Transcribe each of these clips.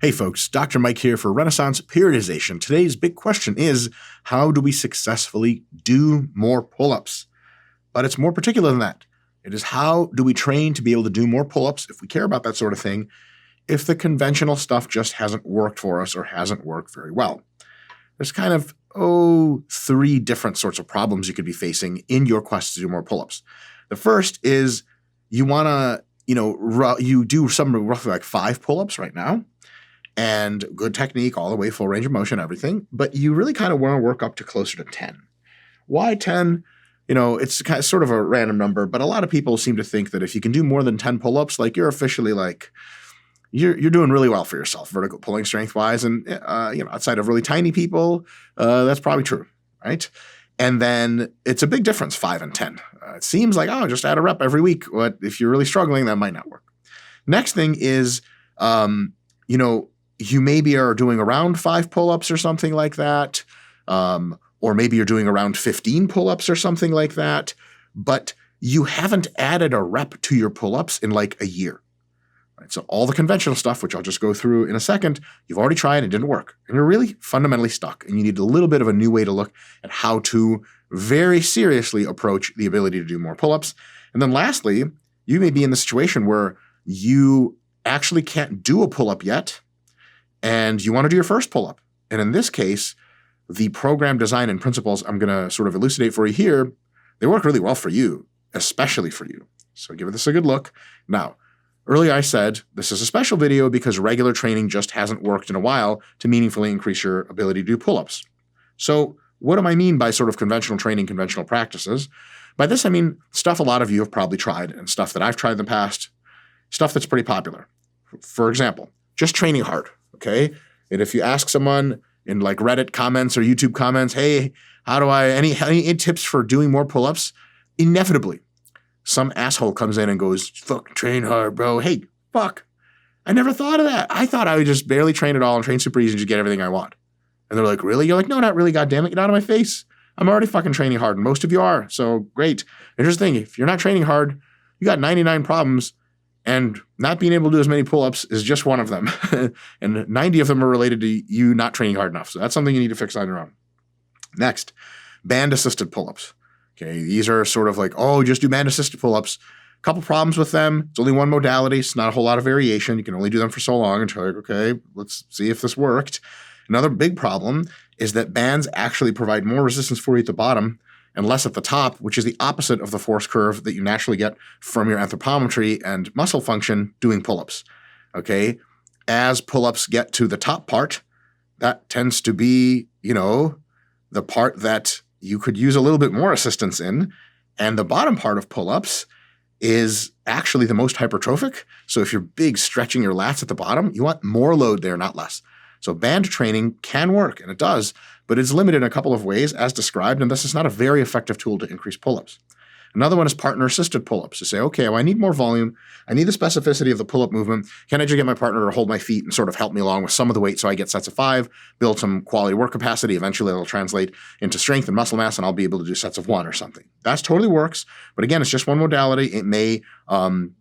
Hey folks, Dr. Mike here for Renaissance Periodization. Today's big question is, how do we successfully do more pull-ups? But it's more particular than that. It is how do we train to be able to do more pull-ups, if we care about that sort of thing, if the conventional stuff just hasn't worked for us or hasn't worked very well. There's kind of, three different sorts of problems you could be facing in your quest to do more pull-ups. The first is you want to, you do some roughly like 5 pull-ups right now, and good technique all the way, full range of motion, everything, but you really kind of want to work up to closer to 10. Why 10? It's kind of sort of a random number, but a lot of people seem to think that if you can do more than 10 pull-ups, like you're officially like, you're doing really well for yourself, vertical pulling strength-wise, and outside of really tiny people, that's probably true, right? And then it's a big difference, 5 and 10. It seems like, just add a rep every week, but if you're really struggling, that might not work. Next thing is, you maybe are doing around 5 pull-ups or something like that, or maybe you're doing around 15 pull-ups or something like that, but you haven't added a rep to your pull-ups in like a year. Right? So all the conventional stuff, which I'll just go through in a second, you've already tried and it didn't work. And you're really fundamentally stuck, and you need a little bit of a new way to look at how to very seriously approach the ability to do more pull-ups. And then lastly, you may be in the situation where you actually can't do a pull-up yet, and you want to do your first pull-up. And in this case, the program design and principles I'm going to sort of elucidate for you here, they work really well for you, especially for you. So give this a good look. Now, earlier I said this is a special video because regular training just hasn't worked in a while to meaningfully increase your ability to do pull-ups. So what do I mean by sort of conventional training, conventional practices? By this, I mean stuff a lot of you have probably tried and stuff that I've tried in the past, stuff that's pretty popular. For example, just training hard. Okay. And if you ask someone in like Reddit comments or YouTube comments, hey, how do I, any tips for doing more pull-ups? Inevitably, some asshole comes in and goes, fuck, train hard, bro. Hey, fuck. I never thought of that. I thought I would just barely train at all and train super easy and just get everything I want. And they're like, really? You're like, no, not really. God damn it. Get out of my face. I'm already fucking training hard. And most of you are. So great. And here's the thing. If you're not training hard, you got 99 problems. And not being able to do as many pull-ups is just one of them. And 90 of them are related to you not training hard enough. So that's something you need to fix on your own. Next, band-assisted pull-ups. Okay, these are sort of like, just do band-assisted pull-ups. A couple problems with them. It's only one modality. It's not a whole lot of variation. You can only do them for so long until you're like, okay, let's see if this worked. Another big problem is that bands actually provide more resistance for you at the bottom and less at the top, which is the opposite of the force curve that you naturally get from your anthropometry and muscle function doing pull-ups, okay? As pull-ups get to the top part, that tends to be, the part that you could use a little bit more assistance in, and the bottom part of pull-ups is actually the most hypertrophic. So if you're big stretching your lats at the bottom, you want more load there, not less. So band training can work, and it does, but it's limited in a couple of ways as described, and this is not a very effective tool to increase pull-ups. Another one is partner-assisted pull-ups. To say, okay, well, I need more volume. I need the specificity of the pull-up movement. Can I just get my partner to hold my feet and sort of help me along with some of the weight so I get sets of 5, build some quality work capacity. Eventually, it'll translate into strength and muscle mass, and I'll be able to do sets of 1 or something. That totally works, but again, it's just one modality. It may kind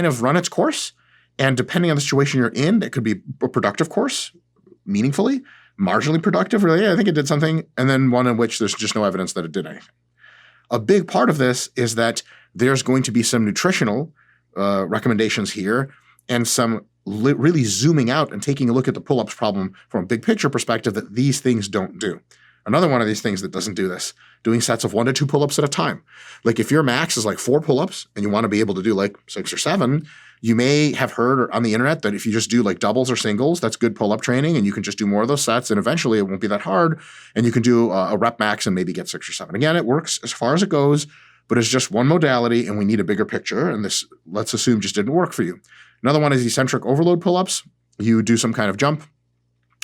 of run its course, and depending on the situation you're in, it could be a productive course, meaningfully, marginally productive, really, I think it did something, and then one in which there's just no evidence that it did anything. A big part of this is that there's going to be some nutritional recommendations here and some really zooming out and taking a look at the pull-ups problem from a big picture perspective that these things don't do. Another one of these things that doesn't do this, doing sets of 1 to 2 pull-ups at a time. Like if your max is like 4 pull-ups and you want to be able to do like 6 or 7, you may have heard on the internet that if you just do like doubles or singles, that's good pull-up training, and you can just do more of those sets, and eventually it won't be that hard, and you can do a rep max and maybe get 6 or 7. Again, it works as far as it goes, but it's just one modality, and we need a bigger picture, and this, let's assume, just didn't work for you. Another one is eccentric overload pull-ups. You do some kind of jump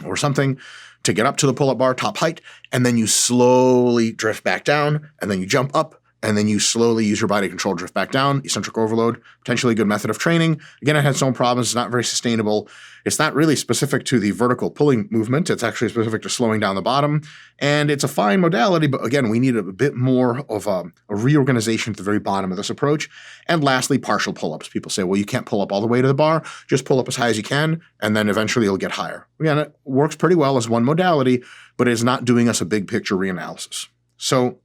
or something to get up to the pull-up bar top height, and then you slowly drift back down, and then you jump up, and then you slowly use your body control to drift back down, eccentric overload, potentially a good method of training. Again, it has its own problems. It's not very sustainable. It's not really specific to the vertical pulling movement. It's actually specific to slowing down the bottom. And it's a fine modality, but again, we need a bit more of a reorganization at the very bottom of this approach. And lastly, partial pull-ups. People say, well, you can't pull up all the way to the bar. Just pull up as high as you can, and then eventually you'll get higher. Again, it works pretty well as one modality, but it's not doing us a big picture reanalysis. So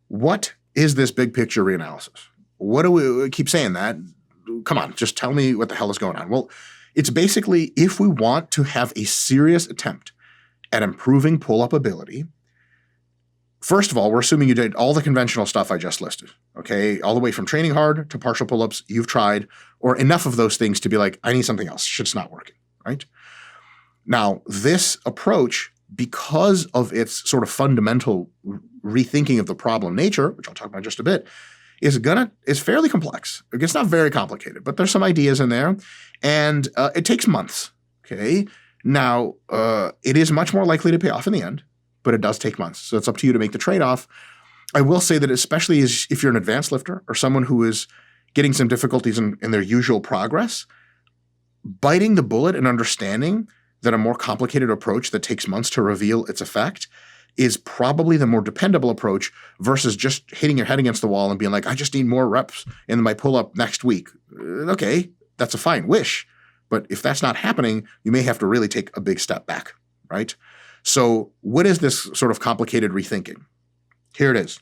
what is this big picture reanalysis? What do we keep saying that? Come on, just tell me what the hell is going on. Well, it's basically if we want to have a serious attempt at improving pull-up ability, first of all, we're assuming you did all the conventional stuff I just listed, okay? All the way from training hard to partial pull-ups, you've tried, or enough of those things to be like, I need something else. Shit's not working, right? Now, this approach, because of its sort of fundamental rethinking of the problem nature, which I'll talk about in just a bit, is fairly complex. It's not very complicated, but there's some ideas in there, and it takes months, okay? Now, it is much more likely to pay off in the end, but it does take months, so it's up to you to make the trade-off. I will say that especially if you're an advanced lifter or someone who is getting some difficulties in their usual progress, biting the bullet and understanding that a more complicated approach that takes months to reveal its effect is probably the more dependable approach versus just hitting your head against the wall and being like, I just need more reps in my pull-up next week. Okay, that's a fine wish. But if that's not happening, you may have to really take a big step back, right? So what is this sort of complicated rethinking? Here it is.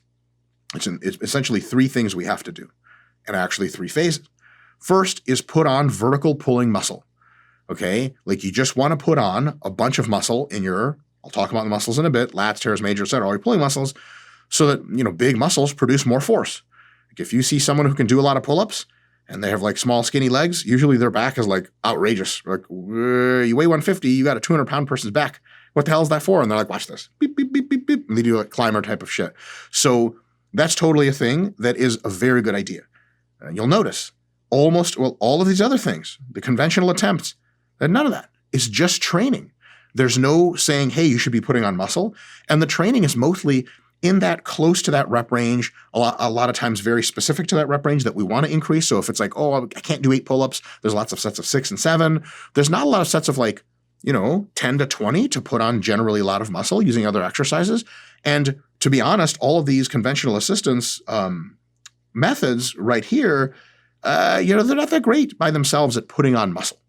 It's essentially three things we have to do, and actually three phases. First is put on vertical pulling muscle, okay? Like you just want to put on a bunch of muscle in your, I'll talk about the muscles in a bit, lats, teres major, et cetera, all your pulling muscles, so that, big muscles produce more force. Like if you see someone who can do a lot of pull-ups and they have like small skinny legs, usually their back is like outrageous. Like you weigh 150, you got a 200-pound person's back. What the hell is that for? And they're like, watch this. Beep, beep, beep, beep, beep. And they do like climber type of shit. So that's totally a thing that is a very good idea. You'll notice all of these other things, the conventional attempts, none of that. It's just training. There's no saying, hey, you should be putting on muscle. And the training is mostly in that close to that rep range, a lot of times very specific to that rep range that we want to increase. So if it's like, oh, I can't do 8 pull-ups, there's lots of sets of 6 and 7. There's not a lot of sets of like, 10 to 20 to put on generally a lot of muscle using other exercises. And to be honest, all of these conventional assistance methods right here, they're not that great by themselves at putting on muscle,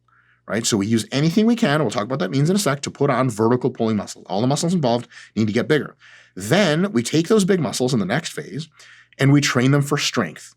right? So we use anything we can, and we'll talk about what that means in a sec, to put on vertical pulling muscle. All the muscles involved need to get bigger. Then we take those big muscles in the next phase and we train them for strength.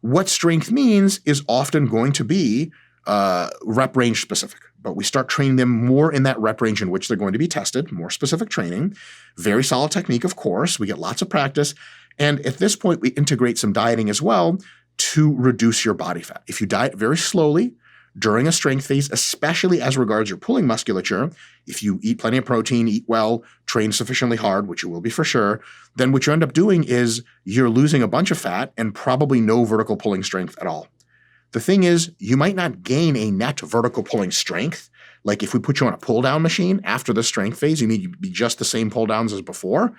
What strength means is often going to be rep range specific, but we start training them more in that rep range in which they're going to be tested, more specific training, very solid technique, of course. We get lots of practice. And at this point, we integrate some dieting as well to reduce your body fat. If you diet very slowly during a strength phase, especially as regards your pulling musculature, if you eat plenty of protein, eat well, train sufficiently hard, which you will be for sure, then what you end up doing is you're losing a bunch of fat and probably no vertical pulling strength at all. The thing is, you might not gain a net vertical pulling strength. Like if we put you on a pull down machine after the strength phase, you need to be just the same pull downs as before.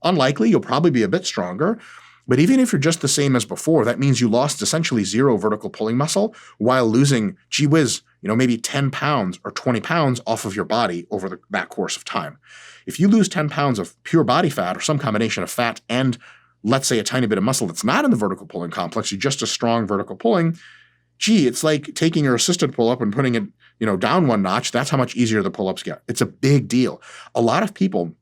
Unlikely, you'll probably be a bit stronger. But even if you're just the same as before, that means you lost essentially 0 vertical pulling muscle while losing, gee whiz, maybe 10 pounds or 20 pounds off of your body over that course of time. If you lose 10 pounds of pure body fat or some combination of fat and, let's say, a tiny bit of muscle that's not in the vertical pulling complex, you're just a strong vertical pulling, gee, it's like taking your assisted pull-up and putting it, down one notch. That's how much easier the pull-ups get. It's a big deal. A lot of people,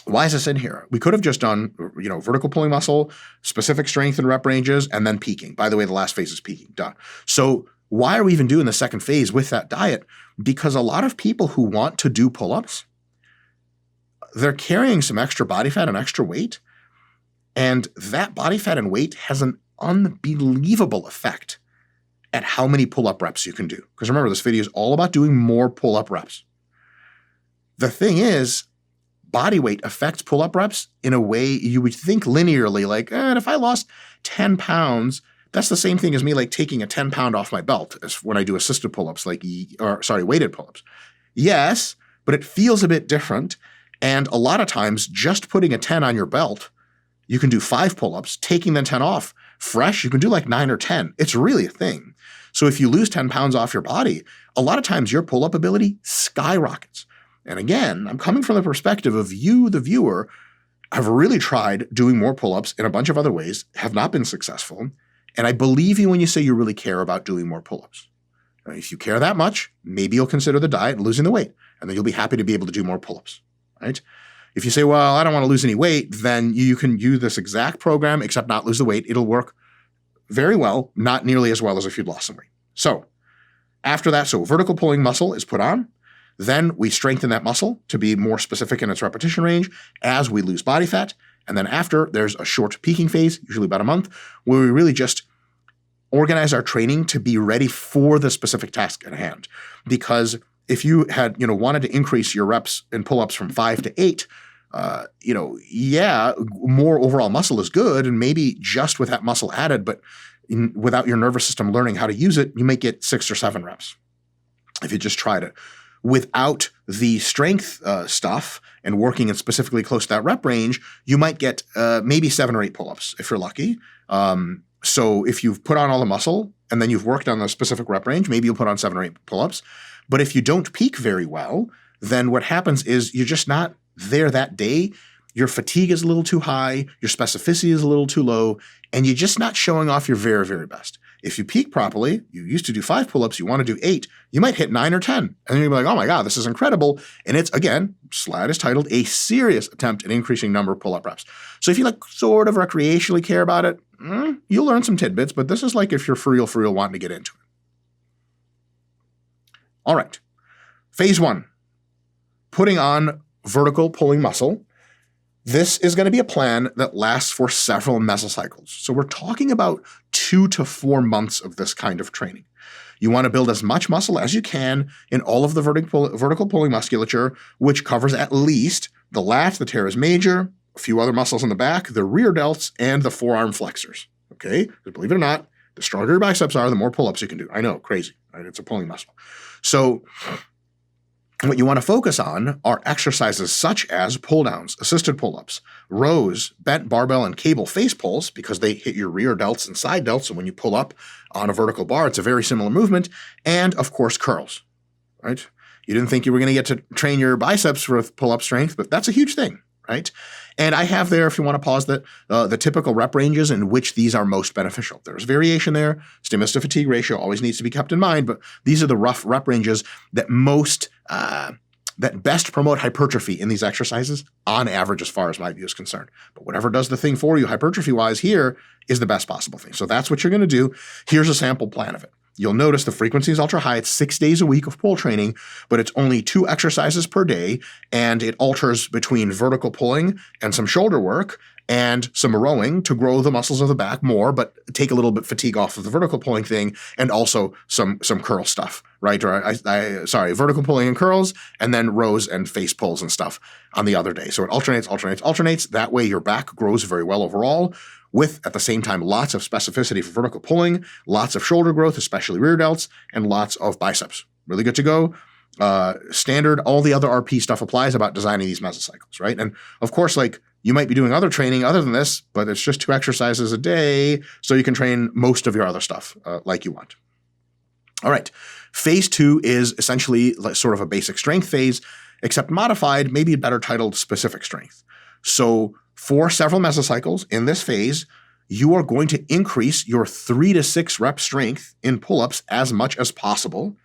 why is this in here? We could have just done, vertical pulling muscle, specific strength and rep ranges, and then peaking. By the way, the last phase is peaking. Done. So why are we even doing the second phase with that diet? Because a lot of people who want to do pull-ups, they're carrying some extra body fat and extra weight, and that body fat and weight has an unbelievable effect at how many pull-up reps you can do. Because remember, this video is all about doing more pull-up reps. The thing is, body weight affects pull-up reps in a way you would think linearly, like, if I lost 10 pounds, that's the same thing as me like taking a 10 pound off my belt as when I do assisted pull-ups, weighted pull-ups. Yes, but it feels a bit different. And a lot of times just putting a 10 on your belt you can do 5 pull-ups, taking the 10 off. Fresh, you can do like 9 or 10. It's really a thing. So if you lose 10 pounds off your body, a lot of times your pull-up ability skyrockets. And again, I'm coming from the perspective of you, the viewer. I've really tried doing more pull-ups in a bunch of other ways, have not been successful. And I believe you when you say you really care about doing more pull-ups. If you care that much, maybe you'll consider the diet and losing the weight, and then you'll be happy to be able to do more pull-ups, right? If you say, well, I don't want to lose any weight, then you can use this exact program except not lose the weight. It'll work very well, not nearly as well as if you'd lost some weight. So after that, vertical pulling muscle is put on. Then we strengthen that muscle to be more specific in its repetition range as we lose body fat. And then after, there's a short peaking phase, usually about a month, where we really just organize our training to be ready for the specific task at hand. Because if you had, wanted to increase your reps and pull-ups from 5 to 8, more overall muscle is good, and maybe just with that muscle added, but without your nervous system learning how to use it, you might get 6 or 7 reps if you just tried it. Without the strength stuff and working in specifically close to that rep range, you might get maybe 7 or 8 pull-ups if you're lucky. So if you've put on all the muscle and then you've worked on the specific rep range, maybe you'll put on 7 or 8 pull-ups. But if you don't peak very well, then what happens is you're just not there that day. Your fatigue is a little too high, your specificity is a little too low, and you're just not showing off your very, very best. If you peak properly, you used to do 5 pull-ups, you want to do 8, you might hit 9 or 10. And then you'll be like, oh my God, this is incredible. And it's, again, slide is titled a serious attempt at increasing number of pull-up reps. So if you sort of recreationally care about it, you'll learn some tidbits, but this is like if you're for real wanting to get into it. All right. Phase 1, putting on vertical pulling muscle. This is going to be a plan that lasts for several mesocycles. So we're talking about 2 to 4 months of this kind of training. You want to build as much muscle as you can in all of the vertical pulling musculature, which covers at least the lat, the teres major, a few other muscles in the back, the rear delts, and the forearm flexors. Okay? Because believe it or not, the stronger your biceps are, the more pull-ups you can do. I know, crazy, right? It's a pulling muscle. So what you want to focus on are exercises such as pull-downs, assisted pull-ups, rows, bent barbell and cable face pulls, because they hit your rear delts and side delts. So when you pull up on a vertical bar, it's a very similar movement. And of course, curls, right? You didn't think you were going to get to train your biceps with pull-up strength, but that's a huge thing, right? And I have there, if you want to pause that, the typical rep ranges in which these are most beneficial. There's variation there. Stimulus to fatigue ratio always needs to be kept in mind, but these are the rough rep ranges that that best promote hypertrophy in these exercises on average, as far as my view is concerned. But whatever does the thing for you hypertrophy-wise here is the best possible thing. So that's what you're going to do. Here's a sample plan of it. You'll notice the frequency is ultra high. It's 6 days a week of pull training, but it's only 2 exercises per day, and it alters between vertical pulling and some shoulder work and some rowing to grow the muscles of the back more, but take a little bit fatigue off of the vertical pulling thing, and also some curl stuff, right? Or vertical pulling and curls, and then rows and face pulls and stuff on the other day. So it alternates. That way your back grows very well overall, with, at the same time, lots of specificity for vertical pulling, lots of shoulder growth, especially rear delts, and lots of biceps. Really good to go. Standard, all the other RP stuff applies about designing these mesocycles, right? And of course, you might be doing other training other than this, but it's just 2 exercises a day, so you can train most of your other stuff like you want. All right. Phase 2 is essentially sort of a basic strength phase, except modified, maybe better titled specific strength. So for several mesocycles in this phase, you are going to increase your 3 to 6 rep strength in pull-ups as much as possible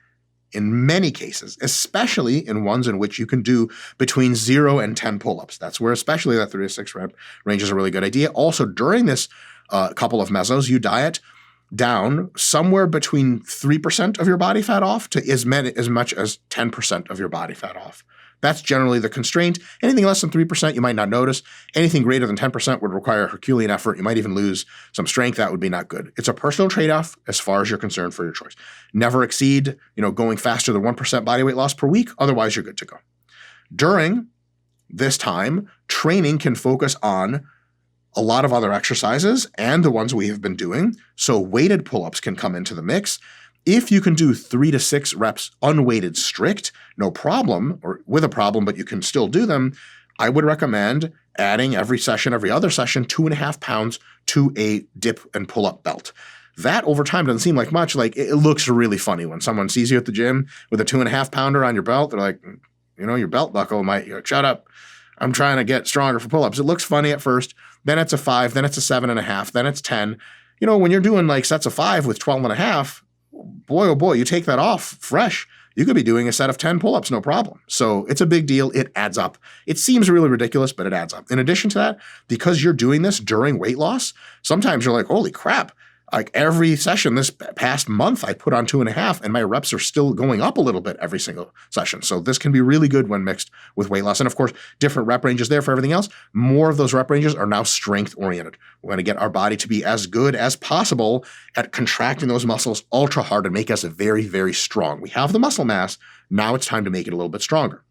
in many cases, especially in ones in which you can do between 0 and 10 pull-ups. That's where especially that 3 to 6 rep range is a really good idea. Also, during this couple of mesos, you diet down somewhere between 3% of your body fat off to as much as 10% of your body fat off. That's generally the constraint. Anything less than 3%, you might not notice. Anything greater than 10% would require Herculean effort. You might even lose some strength. That would be not good. It's a personal trade-off as far as you're concerned for your choice. Never exceed, going faster than 1% body weight loss per week. Otherwise, you're good to go. During this time, training can focus on a lot of other exercises and the ones we have been doing. So weighted pull-ups can come into the mix. If you can do 3 to 6 reps unweighted strict, no problem, or with a problem, but you can still do them, I would recommend adding every session, every other session, 2.5 pounds to a dip and pull-up belt. That over time doesn't seem like much. Like, it looks really funny when someone sees you at the gym with a 2.5 pounder on your belt. They're like, your belt buckle might, you're like, shut up. I'm trying to get stronger for pull-ups. It looks funny at first. Then it's a 5, then it's a 7.5, then it's 10. When you're doing like sets of 5 with 12.5, boy, oh boy, you take that off fresh, you could be doing a set of 10 pull-ups, no problem. So it's a big deal. It adds up. It seems really ridiculous, but it adds up. In addition to that, because you're doing this during weight loss, sometimes you're like, holy crap, like every session this past month, I put on 2.5 and my reps are still going up a little bit every single session. So this can be really good when mixed with weight loss. And of course, different rep ranges there for everything else. More of those rep ranges are now strength oriented. We're going to get our body to be as good as possible at contracting those muscles ultra hard and make us very, very strong. We have the muscle mass. Now it's time to make it a little bit stronger.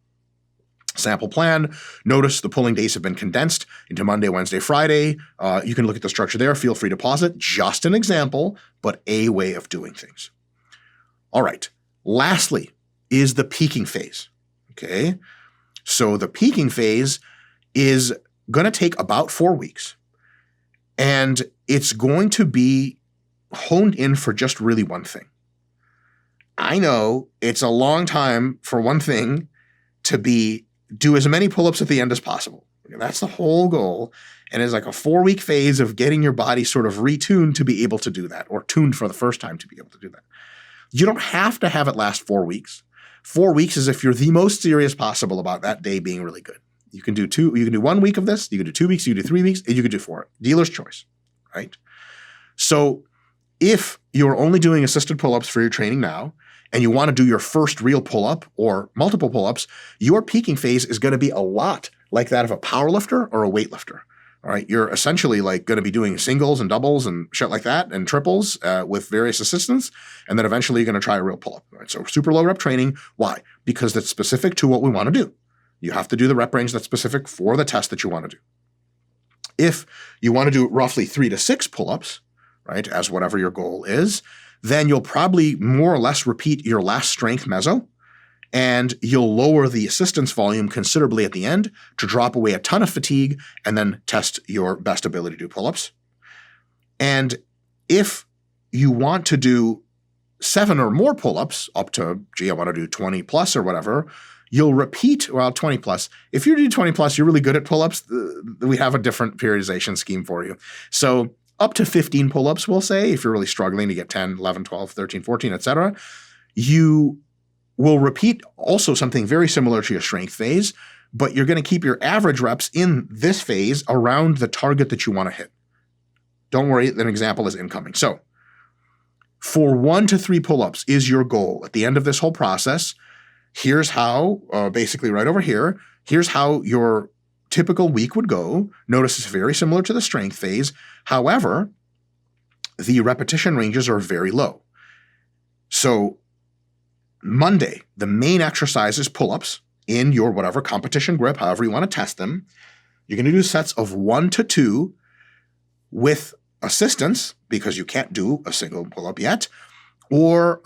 Sample plan. Notice the pulling days have been condensed into Monday, Wednesday, Friday. You can look at the structure there. Feel free to pause it. Just an example, but a way of doing things. All right. Lastly is the peaking phase. Okay. So the peaking phase is going to take about 4 weeks, and it's going to be honed in for just really one thing. I know it's a long time for one thing to do as many pull-ups at the end as possible. That's the whole goal. And it's like a 4-week phase of getting your body sort of retuned to be able to do that, or tuned for the first time to be able to do that. You don't have to have it last 4 weeks. 4 weeks is if you're the most serious possible about that day being really good. You can do 1 week of this, you can do 2 weeks, you can do 3 weeks, and you can do 4. Dealer's choice, right? So if you're only doing assisted pull-ups for your training now, and you want to do your first real pull-up or multiple pull-ups, your peaking phase is going to be a lot like that of a power lifter or a weightlifter. All right, you're essentially like going to be doing singles and doubles and shit like that and triples with various assistants, and then eventually you're going to try a real pull-up. All right, so super low rep training. Why? Because that's specific to what we want to do. You have to do the rep range that's specific for the test that you want to do. If you want to do roughly 3 to 6 pull-ups, right, as whatever your goal is, then you'll probably more or less repeat your last strength meso, and you'll lower the assistance volume considerably at the end to drop away a ton of fatigue and then test your best ability to do pull-ups. And if you want to do 7 or more pull-ups up to, I want to do 20 plus or whatever, you'll repeat, 20 plus. If you do 20 plus, you're really good at pull-ups, we have a different periodization scheme for you. So up to 15 pull-ups, we'll say, if you're really struggling to get 10, 11, 12, 13, 14, etc., you will repeat also something very similar to your strength phase, but you're going to keep your average reps in this phase around the target that you want to hit. Don't worry, an example is incoming. So for 1 to 3 pull-ups is your goal at the end of this whole process. Here's how, basically right over here, here's how your typical week would go. Notice it's very similar to the strength phase. However, the repetition ranges are very low. So Monday, the main exercise is pull-ups in your whatever competition grip, however you want to test them. You're going to do sets of 1 to 2 with assistance because you can't do a single pull-up yet. Or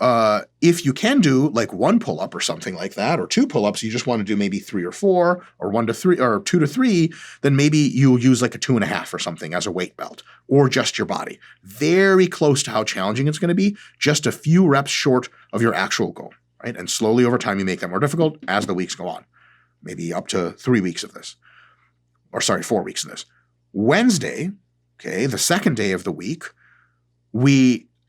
if you can do like 1 pull-up or something like that, or 2 pull-ups, you just want to do maybe 3 or 4, or 1 to 3, or 2 to 3, then maybe you'll use like a 2.5 or something as a weight belt, or just your body. Very close to how challenging it's going to be, just a few reps short of your actual goal, right? And slowly over time, you make that more difficult as the weeks go on. Maybe up to 3 weeks of this, 4 weeks of this. Wednesday, okay, the second day of the week,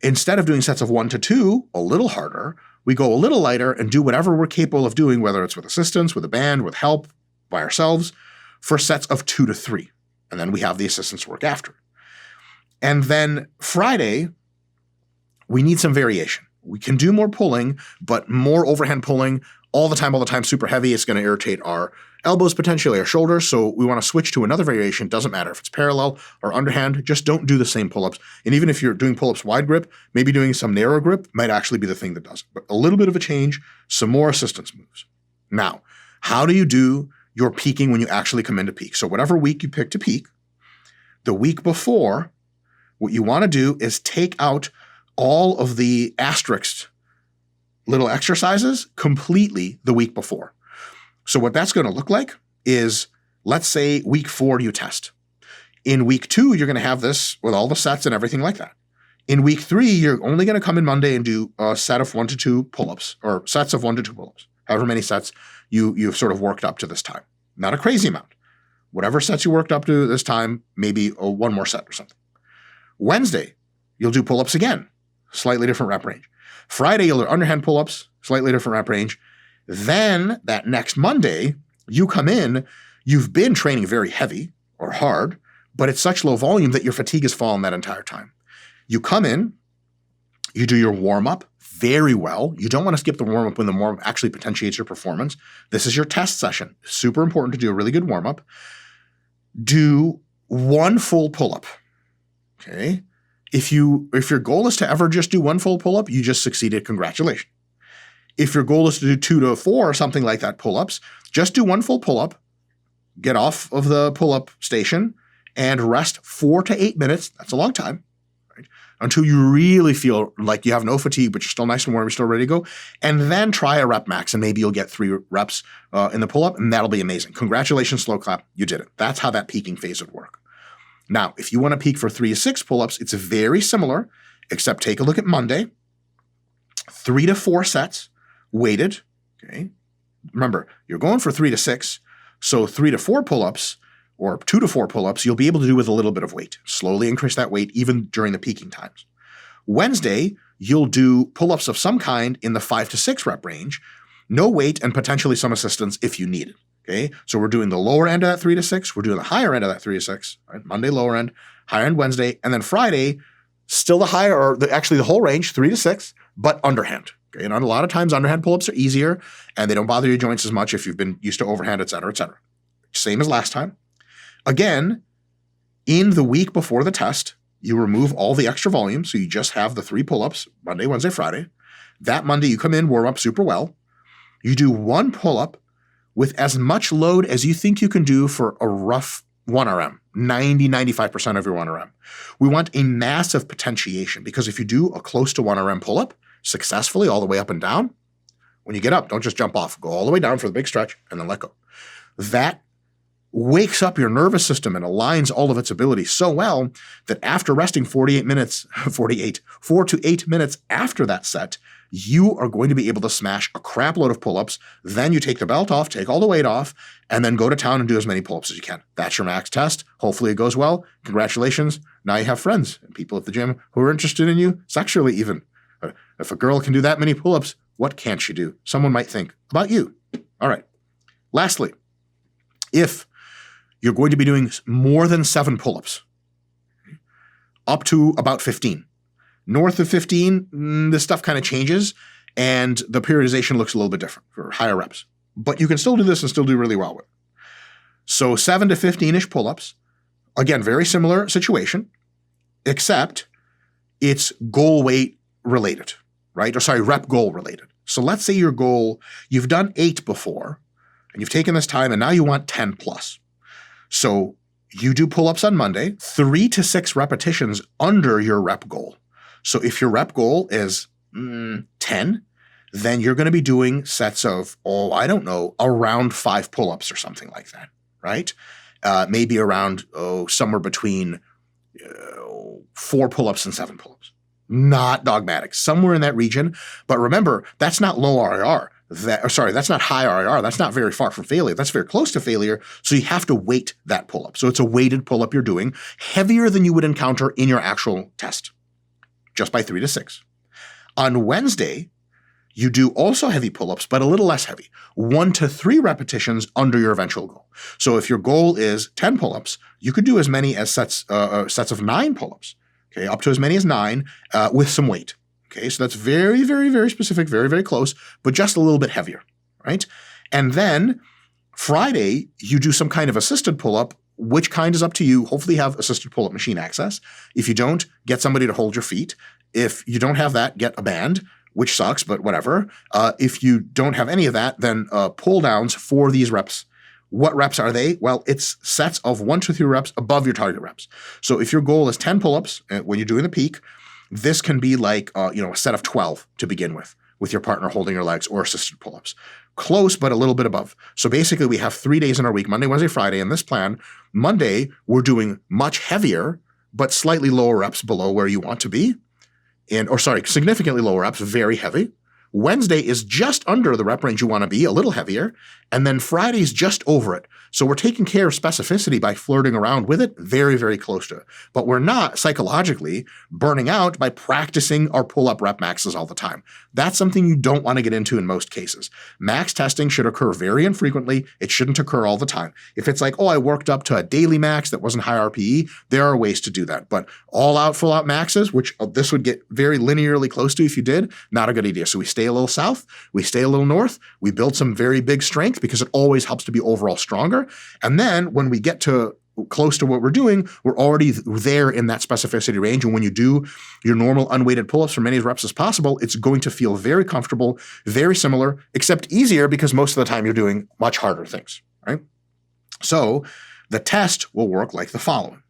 instead of doing sets of 1 to 2, a little harder, we go a little lighter and do whatever we're capable of doing, whether it's with assistance, with a band, with help, by ourselves, for sets of 2 to 3. And then we have the assistance work after. And then Friday, we need some variation. We can do more pulling, but more overhand pulling all the time, super heavy. It's going to irritate our elbows, potentially our shoulders. So we want to switch to another variation. Doesn't matter if it's parallel or underhand, just don't do the same pull-ups. And even if you're doing pull-ups wide grip, maybe doing some narrow grip might actually be the thing that does it. But a little bit of a change, some more assistance moves. Now, how do you do your peaking when you actually come into peak? So whatever week you pick to peak, the week before, what you want to do is take out all of the asterisked little exercises completely the week before. So what that's going to look like is let's say week 4 you test. In week 2, you're going to have this with all the sets and everything like that. In week 3, you're only going to come in Monday and do a set of 1 to 2 pull-ups, or sets of 1 to 2 pull-ups, however many sets you've sort of worked up to this time. Not a crazy amount. Whatever sets you worked up to this time, maybe one more set or something. Wednesday, you'll do pull-ups again, slightly different rep range. Friday, you'll do underhand pull-ups, slightly different rep range. Then that next Monday, you come in, you've been training very heavy or hard, but it's such low volume that your fatigue has fallen that entire time. You come in, you do your warm-up very well. You don't want to skip the warm-up when the warm-up actually potentiates your performance. This is your test session. Super important to do a really good warm-up. Do 1 full pull-up, okay? If your goal is to ever just do 1 full pull-up, you just succeeded. Congratulations. If your goal is to do 2 to 4 or something like that pull-ups, just do 1 full pull-up, get off of the pull-up station, and rest 4 to 8 minutes. That's a long time, right? Until you really feel like you have no fatigue, but you're still nice and warm, you're still ready to go. And then try a rep max, and maybe you'll get 3 reps in the pull-up, and that'll be amazing. Congratulations, slow clap. You did it. That's how that peaking phase would work. Now, if you want to peak for 3 to 6 pull-ups, it's very similar, except take a look at Monday. 3 to 4 sets, weighted. Okay. Remember, you're going for 3 to 6, so 3 to 4 pull-ups or 2 to 4 pull-ups, you'll be able to do with a little bit of weight. Slowly increase that weight even during the peaking times. Wednesday, you'll do pull-ups of some kind in the 5 to 6 rep range, no weight and potentially some assistance if you need it. Okay, so we're doing the lower end of that 3 to 6. We're doing the higher end of that 3 to 6. Right? Monday, lower end, higher end Wednesday, and then Friday, still the higher, or actually the whole range, 3 to 6, but underhand. Okay, and a lot of times underhand pull-ups are easier, and they don't bother your joints as much if you've been used to overhand, et cetera, et cetera. Same as last time. Again, in the week before the test, you remove all the extra volume, so you just have the 3 pull-ups, Monday, Wednesday, Friday. That Monday, you come in, warm up super well. You do 1 pull-up with as much load as you think you can do for a rough 1 RM, 90-95% of your 1 RM. We want a massive potentiation, because if you do a close to 1 RM pull-up successfully all the way up and down, when you get up, don't just jump off. Go all the way down for the big stretch and then let go. That wakes up your nervous system and aligns all of its abilities so well that after resting 4 to 8 minutes after that set, you are going to be able to smash a crap load of pull-ups. Then you take the belt off, take all the weight off, and then go to town and do as many pull-ups as you can. That's your max test. Hopefully it goes well. Congratulations. Now you have friends and people at the gym who are interested in you sexually even. If a girl can do that many pull-ups, what can't she do? Someone might think about you. All right. Lastly, if you're going to be doing more than 7 pull-ups, up to about 15. North of 15, this stuff kind of changes, and the periodization looks a little bit different for higher reps. But you can still do this and still do really well with it. So 7 to 15-ish pull-ups, again, very similar situation, except it's goal weight related, right? Or sorry, rep goal related. So let's say your goal, you've done 8 before, and you've taken this time, and now you want 10 plus. So you do pull-ups on Monday, 3 to 6 repetitions under your rep goal. So if your rep goal is 10, then you're going to be doing sets of, around 5 pull-ups or something like that, right? Maybe around, somewhere between 4 pull-ups and 7 pull-ups. Not dogmatic, somewhere in that region. But remember, that's not low RIR. That's not high RIR. That's not very far from failure. That's very close to failure. So you have to weight that pull-up. So it's a weighted pull-up you're doing, heavier than you would encounter in your actual test, just by 3 to 6. On Wednesday, you do also heavy pull-ups, but a little less heavy, 1 to 3 repetitions under your eventual goal. So if your goal is 10 pull-ups, you could do as many as sets of 9 pull-ups, okay, up to as many as 9 with some weight. Okay, so that's very, very, very specific, very, very close, but just a little bit heavier, right? And then Friday, you do some kind of assisted pull-up. Which kind is up to you. Hopefully you have assisted pull-up machine access. If you don't, get somebody to hold your feet. If you don't have that, get a band, which sucks, but whatever. If you don't have any of that, then pull downs for these reps. What reps are they? Well, it's sets of 1 to 3 reps above your target reps. So if your goal is 10 pull-ups when you're doing the peak, this can be like a set of 12 to begin with with your partner holding your legs, or assisted pull-ups. Close, but a little bit above. So basically we have 3 days in our week, Monday, Wednesday, Friday. In this plan, Monday, we're doing much heavier, but slightly lower reps below where you want to be. Significantly lower reps, very heavy. Wednesday is just under the rep range you want to be, a little heavier. And then Friday's just over it. So we're taking care of specificity by flirting around with it, very, very close to it. But we're not psychologically burning out by practicing our pull-up rep maxes all the time. That's something you don't want to get into in most cases. Max testing should occur very infrequently. It shouldn't occur all the time. If it's like, oh, I worked up to a daily max that wasn't high RPE, there are ways to do that. But all out, full out maxes, which this would get very linearly close to if you did, not a good idea. So we stay a little south, we stay a little north, we build some very big strength because it always helps to be overall stronger. And then when we get to close to what we're doing, we're already there in that specificity range. And when you do your normal unweighted pull-ups for many reps as possible, it's going to feel very comfortable, very similar, except easier because most of the time you're doing much harder things, right? So the test will work like the following,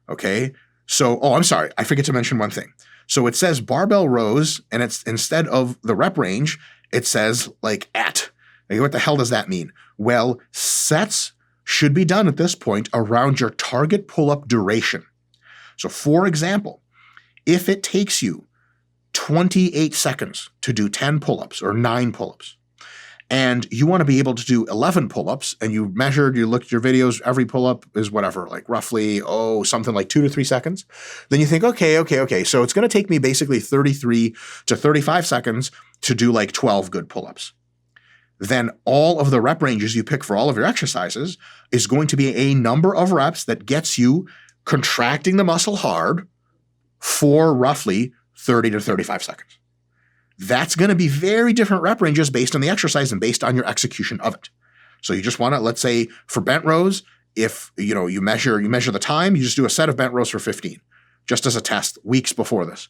okay? So, I'm sorry, I forget to mention one thing. So it says barbell rows, and it's instead of the rep range, it says like at. Like, what the hell does that mean? Well, sets should be done at this point around your target pull-up duration. So for example, if it takes you 28 seconds to do 10 pull-ups or 9 pull-ups, and you want to be able to do 11 pull-ups, and you looked at your videos, every pull-up is whatever, like roughly, something like 2 to 3 seconds, then you think, okay, so it's going to take me basically 33 to 35 seconds to do like 12 good pull-ups. Then all of the rep ranges you pick for all of your exercises is going to be a number of reps that gets you contracting the muscle hard for roughly 30 to 35 seconds. That's going to be very different rep ranges based on the exercise and based on your execution of it. So you just want to, let's say for bent rows, if you measure the time, you just do a set of bent rows for 15, just as a test weeks before this.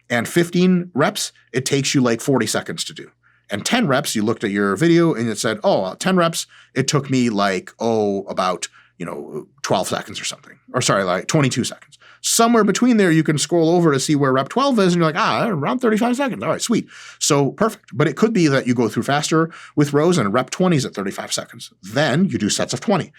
And 15 reps, it takes you like 40 seconds to do. And 10 reps, you looked at your video and it said, 10 reps, it took me like, about 12 seconds or something. Or sorry, like 22 seconds. Somewhere between there, you can scroll over to see where rep 12 is, and you're like, around 35 seconds. All right, sweet. So perfect. But it could be that you go through faster with rows and rep 20 is at 35 seconds. Then you do sets of 20.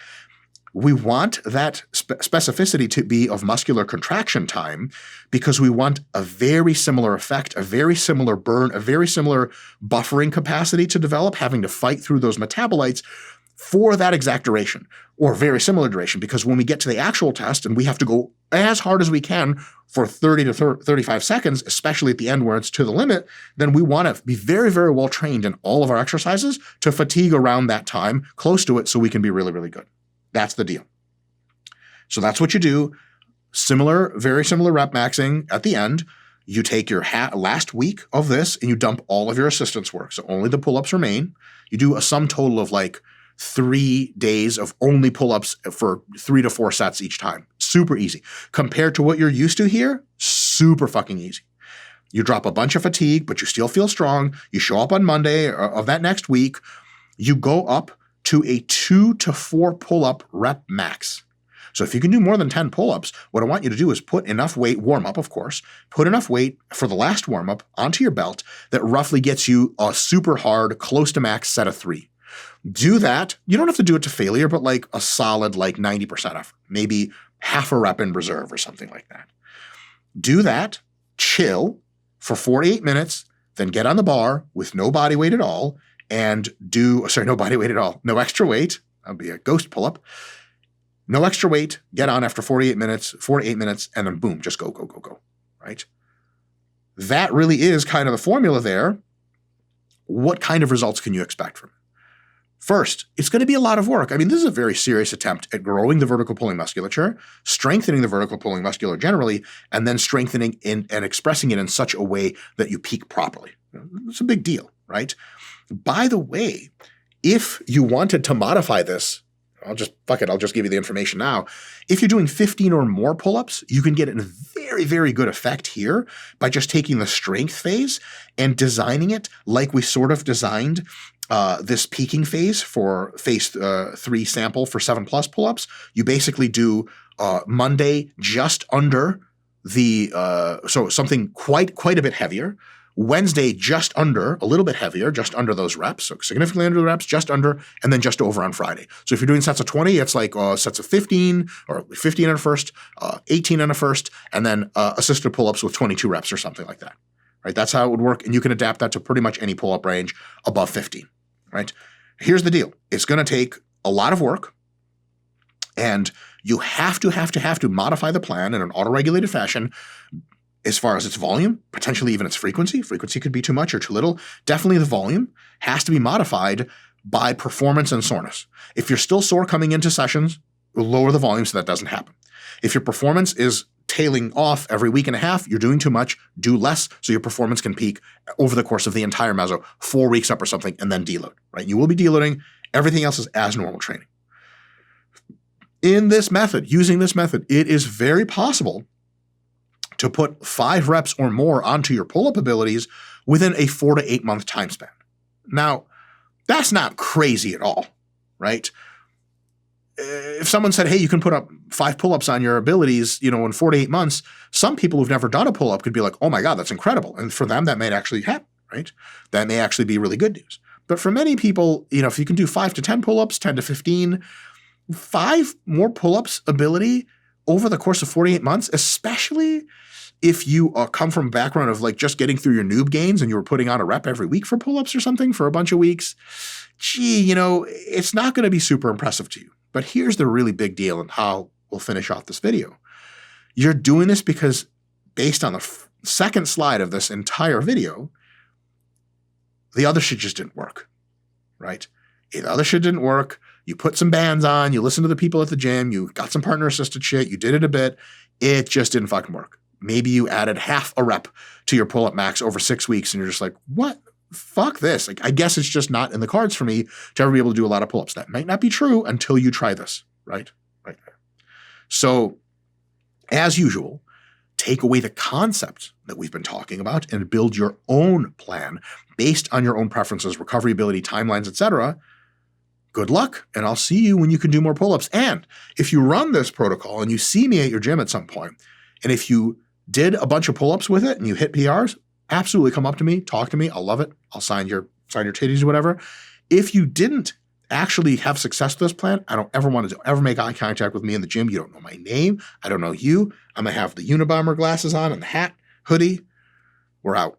We want that specificity to be of muscular contraction time because we want a very similar effect, a very similar burn, a very similar buffering capacity to develop, having to fight through those metabolites for that exact duration or very similar duration, because when we get to the actual test and we have to go as hard as we can for 30 to 35 seconds, especially at the end where it's to the limit, then we want to be very, very well trained in all of our exercises to fatigue around that time, close to it, so we can be really, really good. That's the deal. So that's what you do. Very similar rep maxing at the end. You take your last week of this and you dump all of your assistance work. So only the pull-ups remain. You do a sum total of like 3 days of only pull-ups for 3 to 4 sets each time. Super easy. Compared to what you're used to here, super fucking easy. You drop a bunch of fatigue, but you still feel strong. You show up on Monday of that next week. You go up to a 2 to 4 pull-up rep max. So if you can do more than 10 pull-ups, what I want you to do is put enough weight, warm up, of course, put enough weight for the last warm-up onto your belt that roughly gets you a super hard, close to max set of 3. Do that. You don't have to do it to failure, but like a solid like 90% effort, maybe half a rep in reserve or something like that. Do that, chill for 48 minutes, then get on the bar with no body weight at all, and no body weight at all, no extra weight. That'll be a ghost pull-up. No extra weight, get on after 48 minutes, and then boom, just go, right? That really is kind of the formula there. What kind of results can you expect from it? First, it's going to be a lot of work. I mean, this is a very serious attempt at growing the vertical pulling musculature, strengthening the vertical pulling muscular generally, and then strengthening and expressing it in such a way that you peak properly. It's a big deal, right? By the way, if you wanted to modify this, I'll just give you the information now. If you're doing 15 or more pull-ups, you can get a very, very good effect here by just taking the strength phase and designing it like we sort of designed this peaking phase for phase 3 sample for 7+ pull-ups. You basically do Monday just under the, so something quite a bit heavier. Wednesday, just under, a little bit heavier, just under those reps. So significantly under the reps, just under, and then just over on Friday. So if you're doing sets of 20, it's like sets of 15 or 15 on a first, 18 on a first, and then assisted pull-ups with 22 reps or something like that. Right? That's how it would work. And you can adapt that to pretty much any pull-up range above 15. Right? Here's the deal. It's going to take a lot of work, and you have to modify the plan in an auto-regulated fashion as far as its volume, potentially even its frequency. Frequency could be too much or too little. Definitely the volume has to be modified by performance and soreness. If you're still sore coming into sessions, lower the volume so that doesn't happen. If your performance is tailing off every week and a half, you're doing too much, do less so your performance can peak over the course of the entire meso, 4 weeks up or something, and then deload, right? You will be deloading. Everything else is as normal training. In this method, using this method, it is very possible to put 5 reps or more onto your pull-up abilities within a 4 to 8 month time span. Now, that's not crazy at all, right? If someone said, hey, you can put up 5 pull-ups on your abilities, in 4 to 8 months, some people who've never done a pull-up could be like, oh my God, that's incredible. And for them, that may actually happen, right? That may actually be really good news. But for many people, if you can do 5 to 10 pull-ups, 10 to 15, 5 more pull-ups ability over the course of 48 months, especially if you come from a background of like just getting through your noob gains and you were putting on a rep every week for pull-ups or something for a bunch of weeks, it's not going to be super impressive to you. But here's the really big deal and how we'll finish off this video. You're doing this because based on the second slide of this entire video, the other shit just didn't work, right? The other shit didn't work. You put some bands on, you listen to the people at the gym, you got some partner-assisted shit, you did it a bit. It just didn't fucking work. Maybe you added half a rep to your pull-up max over 6 weeks and you're just like, what? Fuck this. Like, I guess it's just not in the cards for me to ever be able to do a lot of pull-ups. That might not be true until you try this, right? Right there. So, as usual, take away the concept that we've been talking about and build your own plan based on your own preferences, recovery ability, timelines, etc. Good luck, and I'll see you when you can do more pull-ups. And if you run this protocol and you see me at your gym at some point, and if you did a bunch of pull-ups with it and you hit PRs, absolutely come up to me, talk to me. I'll love it. I'll sign your titties or whatever. If you didn't actually have success with this plan, I don't ever want to ever make eye contact with me in the gym. You don't know my name. I don't know you. I'm going to have the Unabomber glasses on and the hat, hoodie. We're out.